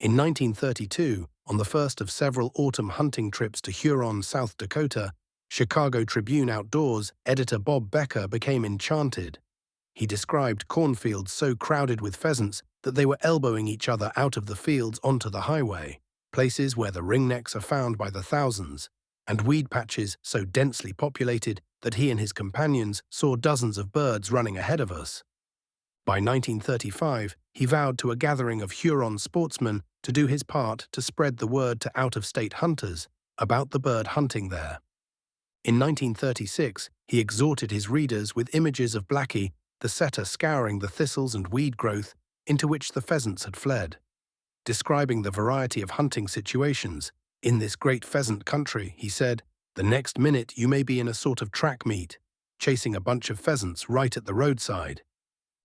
In 1932, on the first of several autumn hunting trips to Huron, South Dakota, Chicago Tribune Outdoors editor Bob Becker became enchanted. He described cornfields so crowded with pheasants that they were elbowing each other out of the fields onto the highway, places where the ringnecks are found by the thousands, and weed patches so densely populated that he and his companions saw dozens of birds running ahead of us. By 1935, he vowed to a gathering of Huron sportsmen to do his part to spread the word to out-of-state hunters about the bird hunting there. In 1936, he exhorted his readers with images of Blackie, the setter scouring the thistles and weed growth into which the pheasants had fled. Describing the variety of hunting situations, "In this great pheasant country," he said, "the next minute you may be in a sort of track meet, chasing a bunch of pheasants right at the roadside."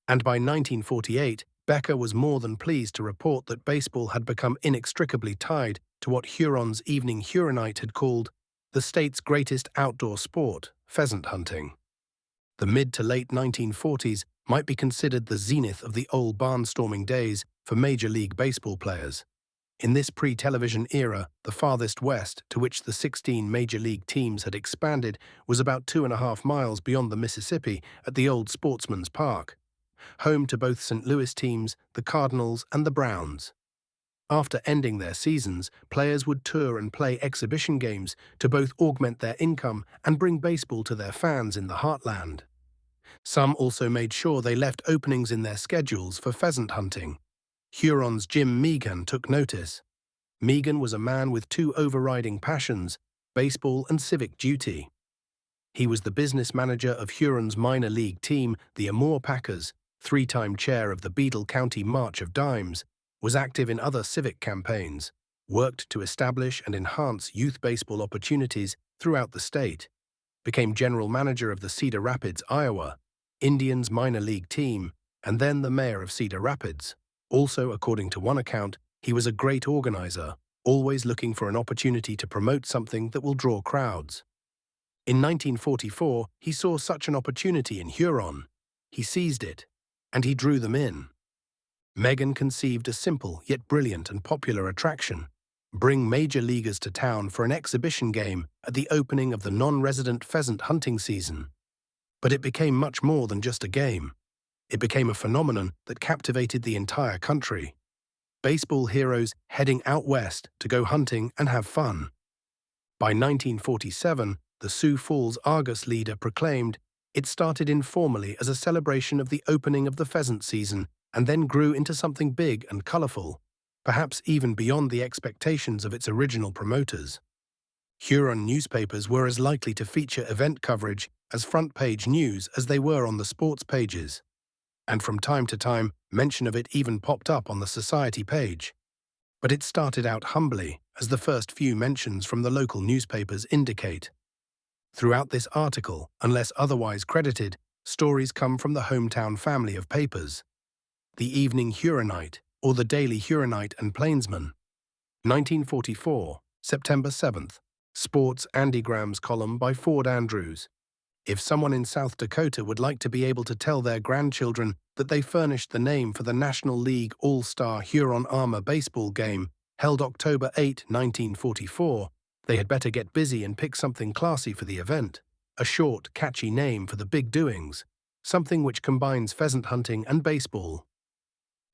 And by 1948, Becker was more than pleased to report that baseball had become inextricably tied to what Huron's Evening Huronite had called the state's greatest outdoor sport, pheasant hunting. The mid to late 1940s might be considered the zenith of the old barnstorming days for Major League Baseball players. In this pre-television era, the farthest west, to which the 16 Major League teams had expanded, was about 2.5 miles beyond the Mississippi at the old Sportsman's Park, home to both St. Louis teams, the Cardinals and the Browns. After ending their seasons, players would tour and play exhibition games to both augment their income and bring baseball to their fans in the heartland. Some also made sure they left openings in their schedules for pheasant hunting. Huron's Jim Meaghan took notice. Meaghan was a man with two overriding passions, baseball and civic duty. He was the business manager of Huron's minor league team, the Amour Packers, three-time chair of the Beadle County March of Dimes, was active in other civic campaigns, worked to establish and enhance youth baseball opportunities throughout the state, became general manager of the Cedar Rapids, Iowa, Indians minor league team, and then the mayor of Cedar Rapids. Also, according to one account, he was a great organizer, always looking for an opportunity to promote something that will draw crowds. In 1944, he saw such an opportunity in Huron. He seized it, and he drew them in. Meaghan conceived a simple yet brilliant and popular attraction: bring major leaguers to town for an exhibition game at the opening of the non-resident pheasant hunting season. But it became much more than just a game. It became a phenomenon that captivated the entire country. Baseball heroes heading out west to go hunting and have fun. By 1947, the Sioux Falls Argus leader proclaimed, "It started informally as a celebration of the opening of the pheasant season and then grew into something big and colorful, perhaps even beyond the expectations of its original promoters." Huron newspapers were as likely to feature event coverage as front-page news as they were on the sports pages, and from time to time mention of it even popped up on the society page. But it started out humbly, as the first few mentions from the local newspapers indicate. Throughout this article, unless otherwise credited, stories come from the hometown family of papers: the Evening Huronite, or the Daily Huronite and Plainsman. 1944, September 7th, Sports Andygrams column by Ford Andrews. If someone in South Dakota would like to be able to tell their grandchildren that they furnished the name for the National League All-Star Huron Armor baseball game held October 8, 1944, they had better get busy and pick something classy for the event, a short, catchy name for the big doings, something which combines pheasant hunting and baseball.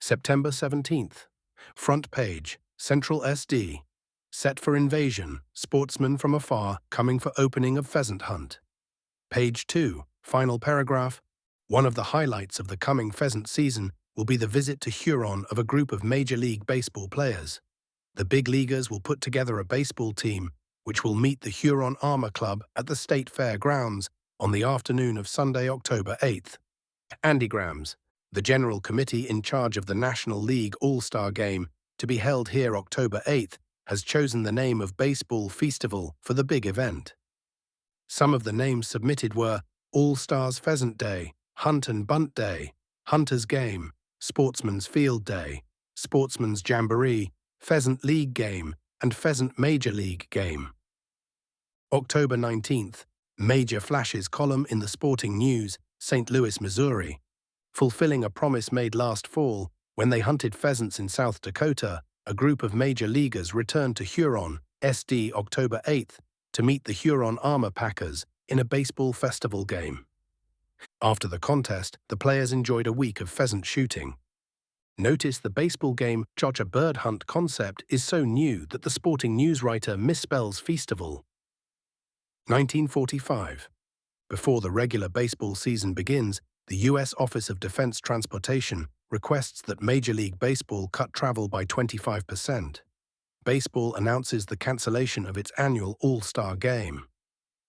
September 17th, front page, Central SD. Set for invasion, sportsmen from afar coming for opening of pheasant hunt. Page 2, final paragraph. One of the highlights of the coming pheasant season will be the visit to Huron of a group of Major League Baseball players. The big leaguers will put together a baseball team, which will meet the Huron Armor Club at the State Fair grounds on the afternoon of Sunday, October 8th. Andygrams, the general committee in charge of the National League All-Star Game, to be held here October 8th, has chosen the name of Baseball Festival for the big event. Some of the names submitted were All-Stars Pheasant Day, Hunt and Bunt Day, Hunter's Game, Sportsman's Field Day, Sportsman's Jamboree, Pheasant League Game, and Pheasant Major League Game. October 19th, Major Flashes column in the Sporting News, St. Louis, Missouri. Fulfilling a promise made last fall, when they hunted pheasants in South Dakota, a group of major leaguers returned to Huron, SD October 8th, to meet the Huron Armor Packers in a baseball festival game. After the contest, the players enjoyed a week of pheasant shooting. Notice the baseball game Chocha bird hunt concept is so new that the sporting news writer misspells festival. 1945. Before the regular baseball season begins, the U.S. Office of Defense Transportation requests that Major League Baseball cut travel by 25%. Baseball announces the cancellation of its annual All-Star Game.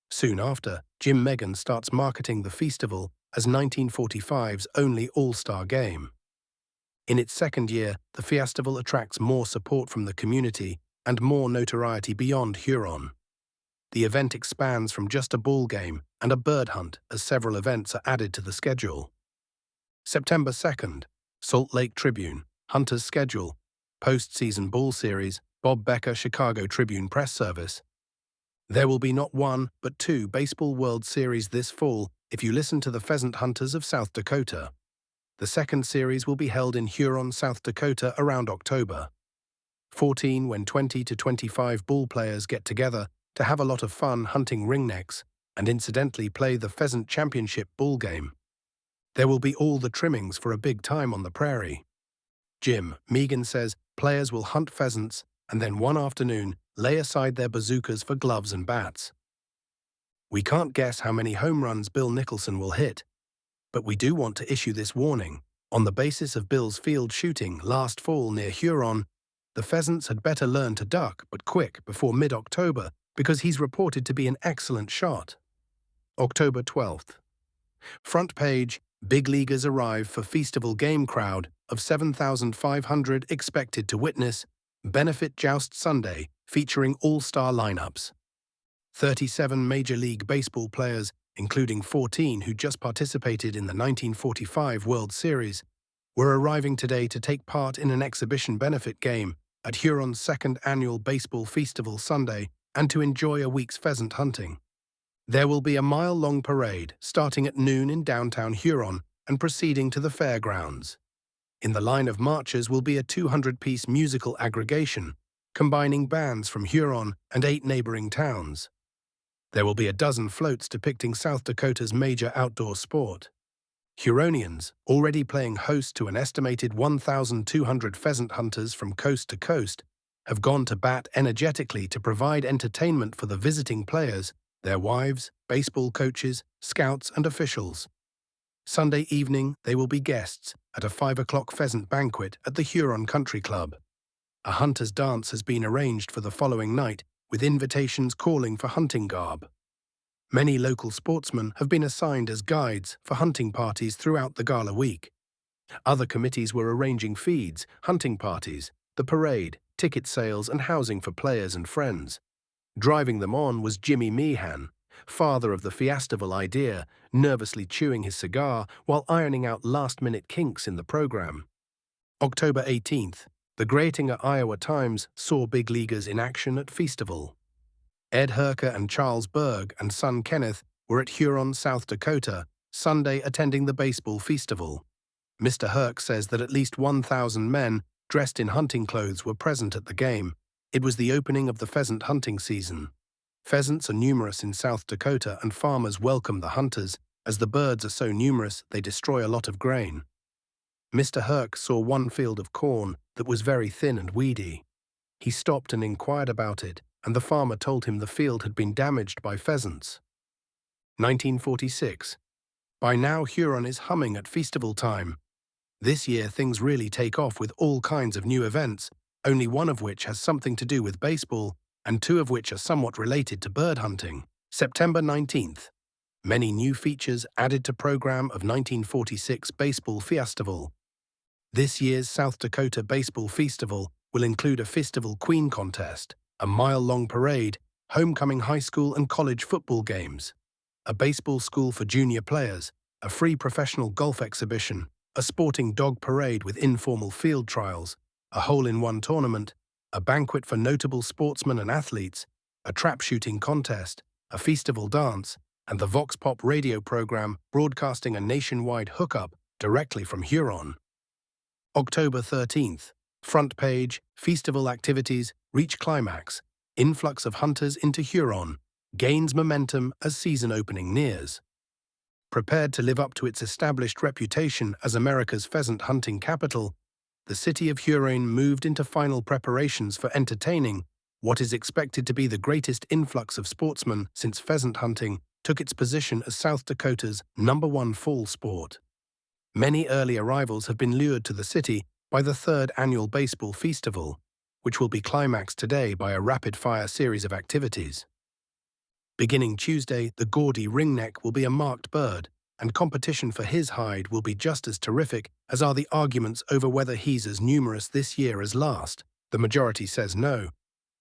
Soon after, Jim Megan starts marketing the festival as 1945's only All-Star Game. In its second year, the festival attracts more support from the community and more notoriety beyond Huron. The event expands from just a ball game and a bird hunt as several events are added to the schedule. September 2nd, Salt Lake Tribune, Hunter's Schedule, Postseason Ball Series, Bob Becker Chicago Tribune Press Service. There will be not one, but two Baseball World Series this fall if you listen to the pheasant hunters of South Dakota. The second series will be held in Huron, South Dakota around October 14, when 20 to 25 ball players get together to have a lot of fun hunting ringnecks and incidentally play the Pheasant Championship ball game. There will be all the trimmings for a big time on the prairie. Jim Megan says players will hunt pheasants and then one afternoon lay aside their bazookas for gloves and bats. We can't guess how many home runs Bill Nicholson will hit, but we do want to issue this warning. On the basis of Bill's field shooting last fall near Huron, the pheasants had better learn to duck, but quick, before mid-October, because he's reported to be an excellent shot. October 12th. Front page, big leaguers arrive for festival game crowd of 7,500 expected to witness Benefit Joust Sunday featuring all-star lineups. 37 Major League Baseball players, including 14 who just participated in the 1945 World Series, were arriving today to take part in an exhibition benefit game at Huron's second annual Baseball Festival Sunday and to enjoy a week's pheasant hunting. There will be a mile-long parade starting at noon in downtown Huron and proceeding to the fairgrounds. In the line of marchers will be a 200-piece musical aggregation, combining bands from Huron and 8 neighboring towns. There will be a dozen floats depicting South Dakota's major outdoor sport. Huronians, already playing host to an estimated 1,200 pheasant hunters from coast to coast, have gone to bat energetically to provide entertainment for the visiting players, their wives, baseball coaches, scouts, and officials. Sunday evening, they will be guests at a 5 o'clock pheasant banquet at the Huron Country Club. A hunter's dance has been arranged for the following night, with invitations calling for hunting garb. Many local sportsmen have been assigned as guides for hunting parties throughout the gala week. Other committees were arranging feeds, hunting parties, the parade, ticket sales, and housing for players and friends. Driving them on was Jimmy Meehan, father of the festival idea, nervously chewing his cigar while ironing out last-minute kinks in the program. October 18th. The Greatinger Iowa Times saw big leaguers in action at festival. Ed Herker and Charles Berg and son Kenneth were at Huron, South Dakota, Sunday attending the baseball festival. Mr. Herk says that at least 1,000 men dressed in hunting clothes were present at the game. It was the opening of the pheasant hunting season. Pheasants are numerous in South Dakota and farmers welcome the hunters, as the birds are so numerous they destroy a lot of grain. Mr. Herk saw one field of corn that was very thin and weedy. He stopped and inquired about it, and the farmer told him the field had been damaged by pheasants. 1946. By now Huron is humming at festival time. This year things really take off with all kinds of new events, only one of which has something to do with baseball, and 2 of which are somewhat related to bird hunting. September 19th. Many new features added to program of 1946 Baseball Festival. This year's South Dakota Baseball Festival will include a Festival Queen contest, a mile-long parade, homecoming high school and college football games, a baseball school for junior players, a free professional golf exhibition, a sporting dog parade with informal field trials, a hole-in-one tournament, a banquet for notable sportsmen and athletes, a trap shooting contest, a festival dance, and the Vox Pop radio program broadcasting a nationwide hookup directly from Huron. October 13th. Front page, Festival activities reach climax. Influx of hunters into Huron gains momentum as season opening nears. Prepared to live up to its established reputation as America's pheasant hunting capital, the city of Huron moved into final preparations for entertaining what is expected to be the greatest influx of sportsmen since pheasant hunting took its position as South Dakota's #1 fall sport. Many early arrivals have been lured to the city by the third annual Baseball Festival, which will be climaxed today by a rapid-fire series of activities. Beginning Tuesday, the gaudy ringneck will be a marked bird, and competition for his hide will be just as terrific as are the arguments over whether he's as numerous this year as last. The majority says no,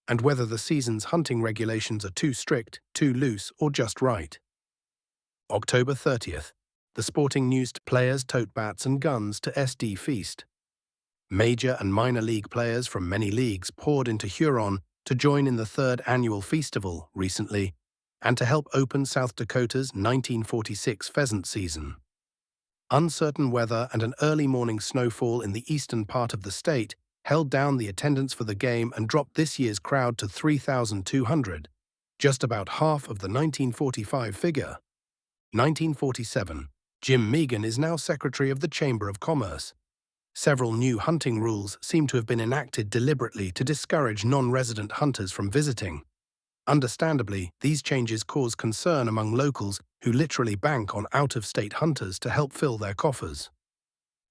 and whether the season's hunting regulations are too strict, too loose, or just right. October 30th. The Sporting News players tote bats and guns to SD Feast. Major and minor league players from many leagues poured into Huron to join in the third annual festival recently and to help open South Dakota's 1946 pheasant season. Uncertain weather and an early morning snowfall in the eastern part of the state held down the attendance for the game and dropped this year's crowd to 3,200, just about half of the 1945 figure. 1947. Jim Megan is now Secretary of the Chamber of Commerce. Several new hunting rules seem to have been enacted deliberately to discourage non-resident hunters from visiting. Understandably, these changes cause concern among locals who literally bank on out-of-state hunters to help fill their coffers.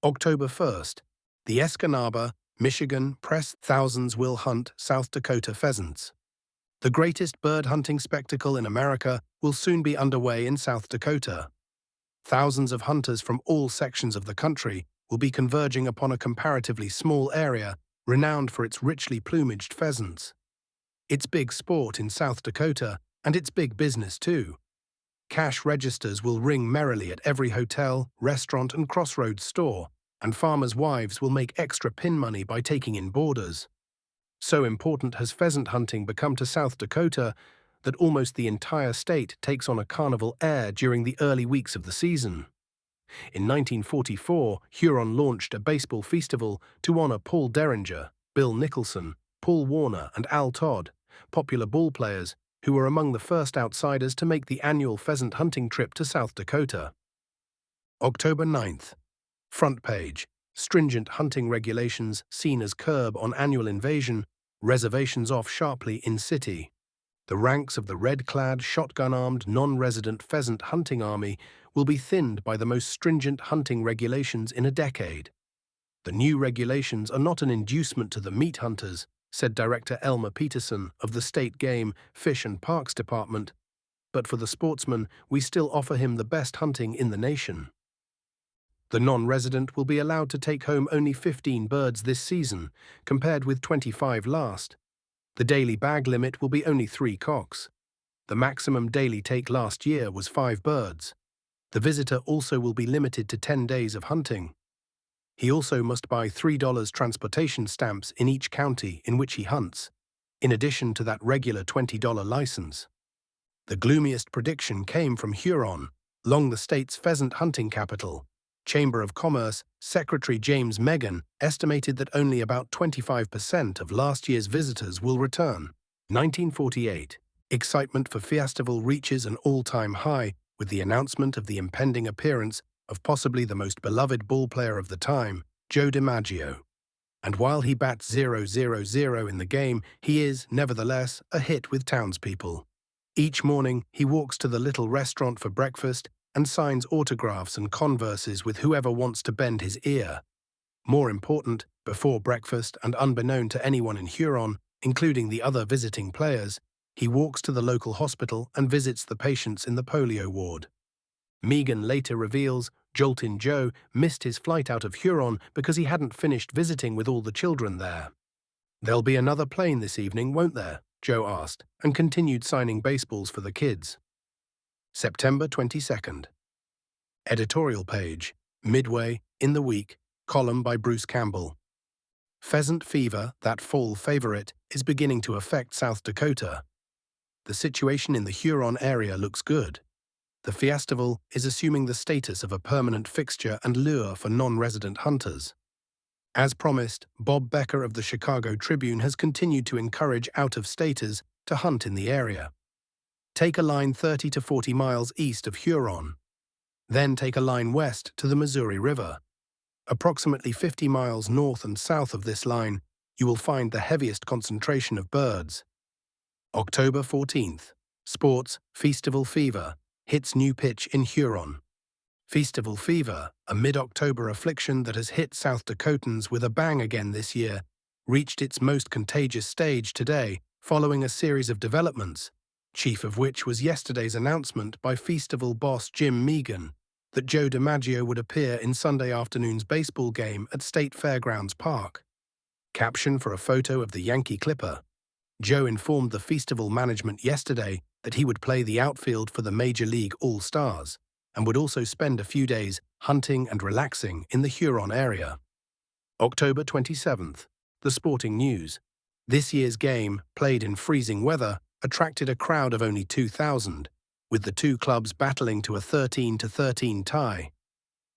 October 1st. The Escanaba, Michigan press thousands will hunt South Dakota pheasants. The greatest bird hunting spectacle in America will soon be underway in South Dakota. Thousands of hunters from all sections of the country will be converging upon a comparatively small area renowned for its richly plumaged pheasants. It's big sport in South Dakota, and it's big business too. Cash registers will ring merrily at every hotel, restaurant, and crossroads store, and farmers' wives will make extra pin money by taking in boarders. So important has pheasant hunting become to South Dakota that almost the entire state takes on a carnival air during the early weeks of the season. In 1944, Huron launched a baseball festival to honor Paul Derringer, Bill Nicholson, Paul Warner, and Al Todd, popular ball players who were among the first outsiders to make the annual pheasant hunting trip to South Dakota. October 9th. Front page. Stringent hunting regulations seen as curb on annual invasion, reservations off sharply in city. The ranks of the red-clad, shotgun-armed, non-resident pheasant hunting army will be thinned by the most stringent hunting regulations in a decade. The new regulations are not an inducement to the meat hunters, said Director Elmer Peterson of the State Game, Fish and Parks Department, but for the sportsman, we still offer him the best hunting in the nation. The non-resident will be allowed to take home only 15 birds this season, compared with 25 last. The daily bag limit will be only 3 cocks. The maximum daily take last year was 5 birds. The visitor also will be limited to 10 days of hunting. He also must buy $3 transportation stamps in each county in which he hunts, in addition to that regular $20 license. The gloomiest prediction came from Huron, long the state's pheasant hunting capital. Chamber of Commerce Secretary James Megan estimated that only about 25% of last year's visitors will return. 1948. Excitement for Festival reaches an all-time high with the announcement of the impending appearance of possibly the most beloved ball player of the time, Joe DiMaggio. And while he bats .000 in the game, he is, nevertheless, a hit with townspeople. Each morning, he walks to the little restaurant for breakfast and signs autographs and converses with whoever wants to bend his ear. More important, before breakfast and unbeknown to anyone in Huron, including the other visiting players, he walks to the local hospital and visits the patients in the polio ward. Megan later reveals Joltin' Joe missed his flight out of Huron because he hadn't finished visiting with all the children there. "There'll be another plane this evening, won't there?" Joe asked, and continued signing baseballs for the kids. September 22nd. Editorial page, midway, in the week, column by Bruce Campbell. Pheasant fever, that fall favorite, is beginning to affect South Dakota. The situation in the Huron area looks good. The festival is assuming the status of a permanent fixture and lure for non-resident hunters. As promised, Bob Becker of the Chicago Tribune has continued to encourage out-of-staters to hunt in the area. Take a line 30 to 40 miles east of Huron. Then take a line west to the Missouri River. Approximately 50 miles north and south of this line, you will find the heaviest concentration of birds. October 14th. Sports Festival Fever hits new pitch in Huron. Festival fever, a mid-October affliction that has hit South Dakotans with a bang again this year, reached its most contagious stage today following a series of developments, chief of which was yesterday's announcement by Festival boss Jim Megan that Joe DiMaggio would appear in Sunday afternoon's baseball game at State Fairgrounds Park. Caption for a photo of the Yankee Clipper. Joe informed the Festival management yesterday that he would play the outfield for the Major League All-Stars and would also spend a few days hunting and relaxing in the Huron area. October 27th. The Sporting News. This year's game, played in freezing weather, attracted a crowd of only 2,000, with the two clubs battling to a 13-13 tie.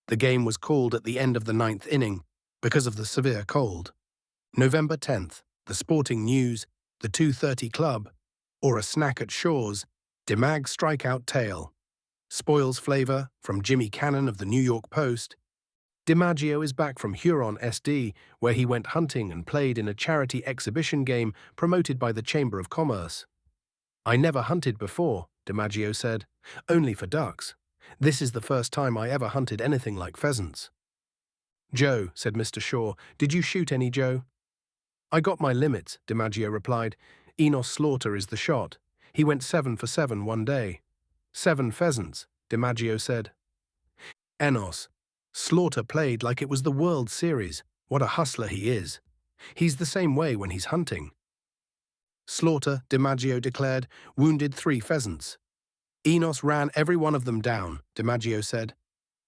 The game was called at the end of the ninth inning because of the severe cold. November 10th. The Sporting News, the 2:30 Club, or a snack at Shaw's, DiMag strikeout tale. Spoils flavor from Jimmy Cannon of the New York Post. DiMaggio is back from Huron SD, where he went hunting and played in a charity exhibition game promoted by the Chamber of Commerce. I never hunted before, DiMaggio said, only for ducks. This is the first time I ever hunted anything like pheasants. Joe, said Mr. Shaw, did you shoot any, Joe? I got my limits, DiMaggio replied. Enos Slaughter is the shot. He went 7 for 7 one day. 7 pheasants, DiMaggio said. Enos. Slaughter played like it was the World Series. What a hustler he is. He's the same way when he's hunting. Slaughter, DiMaggio declared, wounded 3 pheasants. Enos ran every one of them down, DiMaggio said.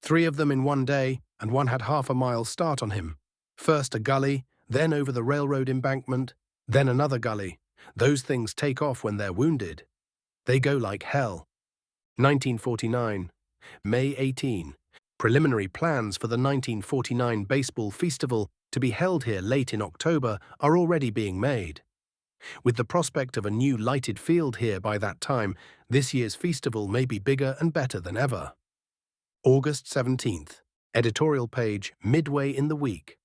3 of them in one day, and one had half a mile start on him. First a gully, then over the railroad embankment, then another gully. Those things take off when they're wounded. They go like hell. 1949. May 18. Preliminary plans for the 1949 Baseball Festival to be held here late in October are already being made. With the prospect of a new lighted field here by that time, this year's festival may be bigger and better than ever. August 17th. Editorial page midway in the week.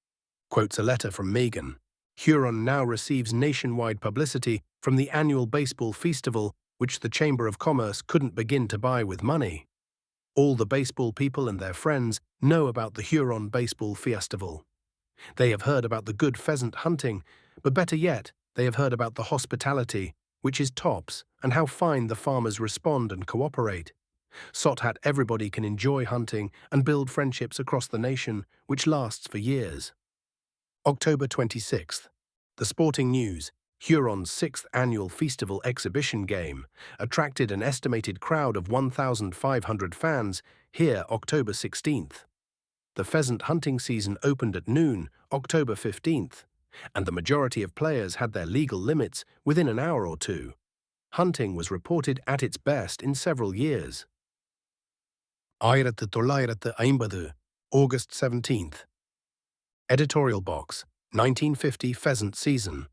Quotes a letter from Megan. Huron now receives nationwide publicity from the annual Baseball Festival, which the Chamber of Commerce couldn't begin to buy with money. All the baseball people and their friends know about the Huron Baseball Festival. They have heard about the good pheasant hunting, but better yet, they have heard about the hospitality, which is tops, and how fine the farmers respond and cooperate. Sothat everybody can enjoy hunting and build friendships across the nation, which lasts for years. October 26th. The Sporting News. Huron's 6th annual Festival exhibition game attracted an estimated crowd of 1,500 fans here October 16th. The pheasant hunting season opened at noon, October 15th, and the majority of players had their legal limits within an hour or two. Hunting was reported at its best in several years. 1950, August 17th. Editorial box, 1950 pheasant season.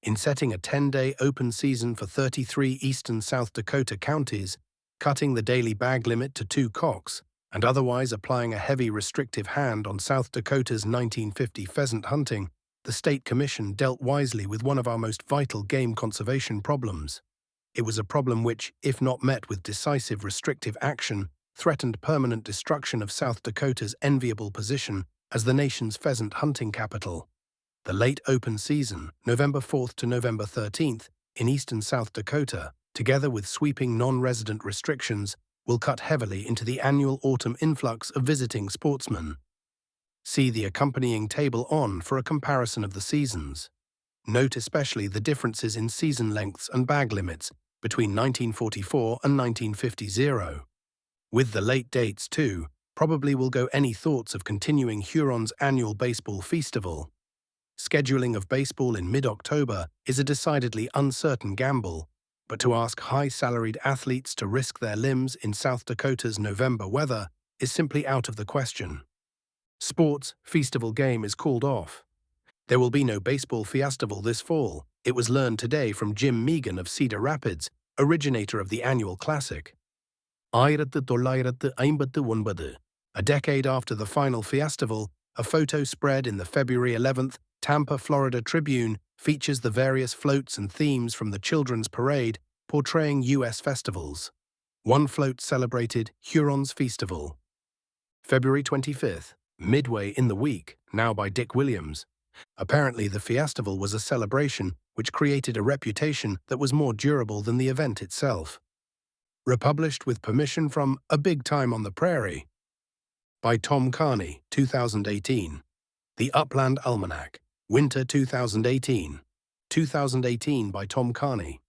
In setting a 10-day open season for 33 eastern South Dakota counties, cutting the daily bag limit to 2 cocks, and otherwise applying a heavy restrictive hand on South Dakota's 1950 pheasant hunting, the State Commission dealt wisely with one of our most vital game conservation problems. It was a problem which, if not met with decisive restrictive action, threatened permanent destruction of South Dakota's enviable position as the nation's pheasant hunting capital. The late open season, November 4th to November 13th, in eastern South Dakota, together with sweeping non-resident restrictions, will cut heavily into the annual autumn influx of visiting sportsmen. See the accompanying table on for a comparison of the seasons. Note especially the differences in season lengths and bag limits between 1944 and 1950. With the late dates, too, probably will go any thoughts of continuing Huron's annual baseball festival. Scheduling of baseball in mid-October is a decidedly uncertain gamble, but to ask high-salaried athletes to risk their limbs in South Dakota's November weather is simply out of the question. Sports festival game is called off. There will be no baseball fiestival this fall. It was learned today from Jim Megan of Cedar Rapids, originator of the annual classic. 1959, a decade after the final fiestival, a photo spread in the February 11th Tampa, Florida Tribune features the various floats and themes from the Children's Parade portraying U.S. festivals. One float celebrated Huron's Festival. February 25th, midway in the week, now by Dick Williams. Apparently the fiestival was a celebration which created a reputation that was more durable than the event itself. Republished with permission from A Big Time on the Prairie. By Tom Carney, 2018. The Upland Almanac, Winter 2018. 2018 by Tom Carney.